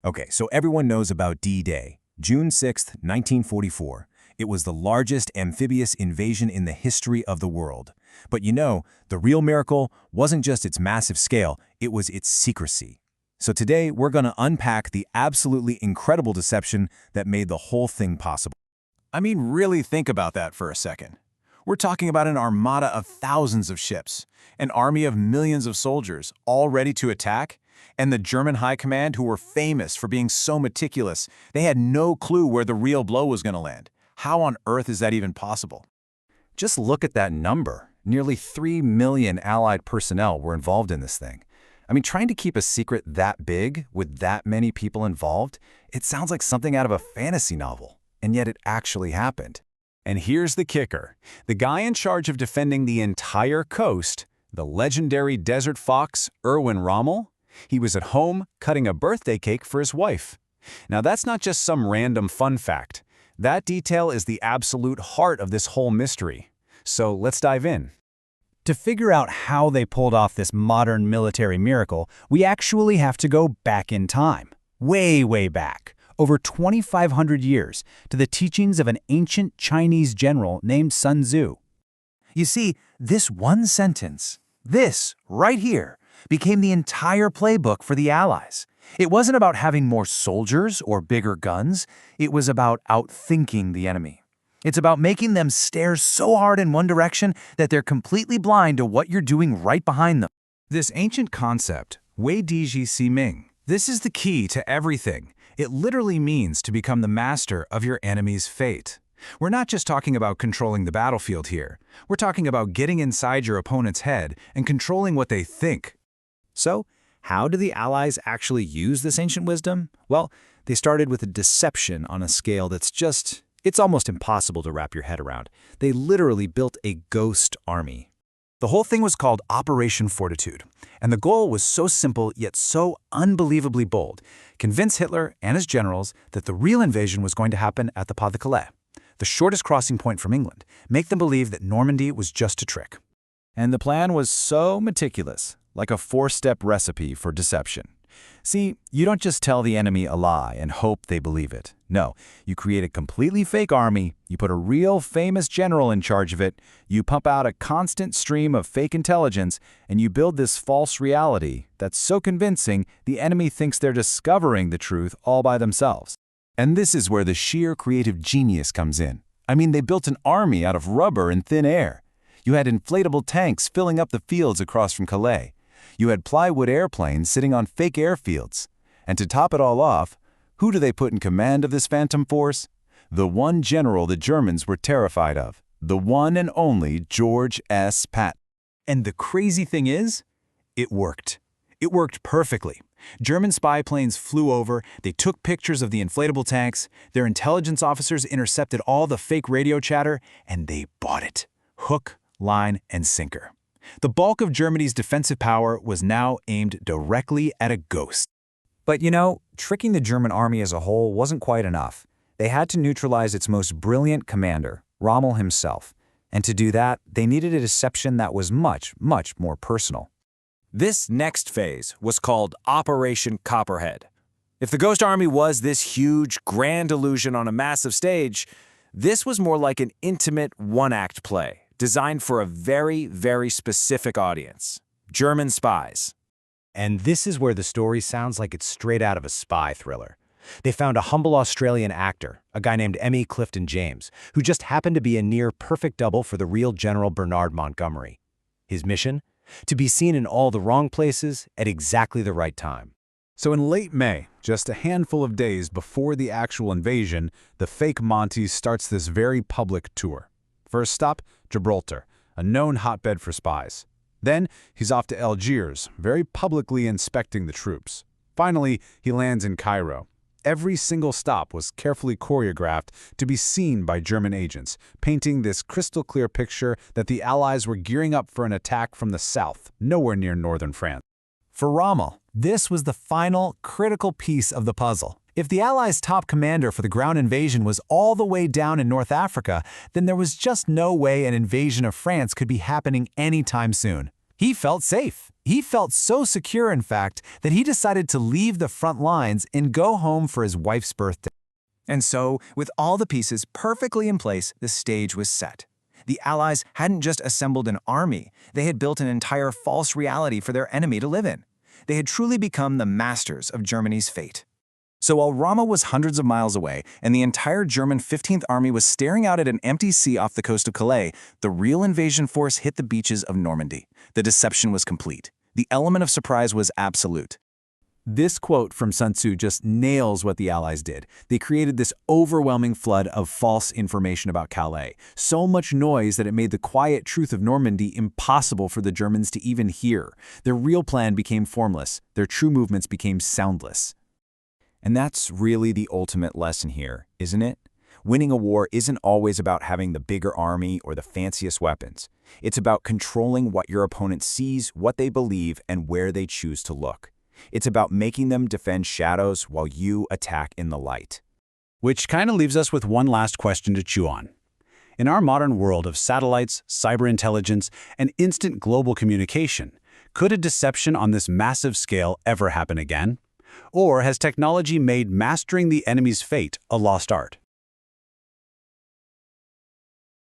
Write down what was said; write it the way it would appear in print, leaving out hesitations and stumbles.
Okay, so everyone knows about D-Day, June 6, 1944. It was the largest amphibious invasion in the history of the world. But you know, the real miracle wasn't just its massive scale, it was its secrecy. So today, we're going to unpack the absolutely incredible deception that made the whole thing possible. I mean, really think about that for a second. We're talking about an armada of thousands of ships, an army of millions of soldiers, all ready to attack, and the German High Command, who were famous for being so meticulous, they had no clue where the real blow was going to land. How on earth is that even possible? Just look at that number. Nearly 3 million Allied personnel were involved in this thing. I mean, trying to keep a secret that big with that many people involved, it sounds like something out of a fantasy novel, and yet it actually happened. And here's the kicker. The guy in charge of defending the entire coast, the legendary desert fox Erwin Rommel, he was at home cutting a birthday cake for his wife. Now that's not just some random fun fact. That detail is the absolute heart of this whole mystery. So let's dive in. To figure out how they pulled off this modern military miracle, we actually have to go back in time. Way, way back. Over 2,500 years, to the teachings of an ancient Chinese general named Sun Tzu. You see, this one sentence, this right here, became the entire playbook for the Allies. It wasn't about having more soldiers or bigger guns. It was about outthinking the enemy. It's about making them stare so hard in one direction that they're completely blind to what you're doing right behind them. This ancient concept, Wei Diji Si Ming, this is the key to everything. It literally means to become the master of your enemy's fate. We're not just talking about controlling the battlefield here. We're talking about getting inside your opponent's head and controlling what they think. So, how do the Allies actually use this ancient wisdom? Well, they started with a deception on a scale that's it's almost impossible to wrap your head around. They literally built a ghost army. The whole thing was called Operation Fortitude, and the goal was so simple yet so unbelievably bold: convince Hitler and his generals that the real invasion was going to happen at the Pas de Calais, the shortest crossing point from England, make them believe that Normandy was just a trick. And the plan was so meticulous, like a 4-step recipe for deception. See, you don't just tell the enemy a lie and hope they believe it. No, you create a completely fake army, you put a real famous general in charge of it, you pump out a constant stream of fake intelligence, and you build this false reality that's so convincing the enemy thinks they're discovering the truth all by themselves. And this is where the sheer creative genius comes in. I mean, they built an army out of rubber and thin air. You had inflatable tanks filling up the fields across from Calais. You had plywood airplanes sitting on fake airfields. And to top it all off, who do they put in command of this phantom force? The one general the Germans were terrified of. The one and only George S. Patton. And the crazy thing is, it worked. It worked perfectly. German spy planes flew over, they took pictures of the inflatable tanks, their intelligence officers intercepted all the fake radio chatter, and they bought it. Hook, line, and sinker. The bulk of Germany's defensive power was now aimed directly at a ghost. But you know, tricking the German army as a whole wasn't quite enough. They had to neutralize its most brilliant commander, Rommel himself. And to do that, they needed a deception that was much, much more personal. This next phase was called Operation Copperhead. If the Ghost Army was this huge, grand illusion on a massive stage, this was more like an intimate one-act play, designed for a very, very specific audience: German spies. And this is where the story sounds like it's straight out of a spy thriller. They found a humble Australian actor, a guy named M.E. Clifton James, who just happened to be a near-perfect double for the real General Bernard Montgomery. His mission? To be seen in all the wrong places at exactly the right time. So in late May, just a handful of days before the actual invasion, the fake Monty starts this very public tour. First stop, Gibraltar, a known hotbed for spies. Then he's off to Algiers, very publicly inspecting the troops. Finally, he lands in Cairo. Every single stop was carefully choreographed to be seen by German agents, painting this crystal-clear picture that the Allies were gearing up for an attack from the south, nowhere near northern France. For Rommel, this was the final, critical piece of the puzzle. If the Allies' top commander for the ground invasion was all the way down in North Africa, then there was just no way an invasion of France could be happening anytime soon. He felt safe. He felt so secure, in fact, that he decided to leave the front lines and go home for his wife's birthday. And so, with all the pieces perfectly in place, the stage was set. The Allies hadn't just assembled an army, they had built an entire false reality for their enemy to live in. They had truly become the masters of Germany's fate. So while Rommel was hundreds of miles away and the entire German 15th Army was staring out at an empty sea off the coast of Calais, the real invasion force hit the beaches of Normandy. The deception was complete. The element of surprise was absolute. This quote from Sun Tzu just nails what the Allies did. They created this overwhelming flood of false information about Calais, so much noise that it made the quiet truth of Normandy impossible for the Germans to even hear. Their real plan became formless. Their true movements became soundless. And that's really the ultimate lesson here, isn't it? Winning a war isn't always about having the bigger army or the fanciest weapons. It's about controlling what your opponent sees, what they believe, and where they choose to look. It's about making them defend shadows while you attack in the light. Which kind of leaves us with one last question to chew on. In our modern world of satellites, cyber intelligence, and instant global communication, could a deception on this massive scale ever happen again? Or has technology made mastering the enemy's fate a lost art?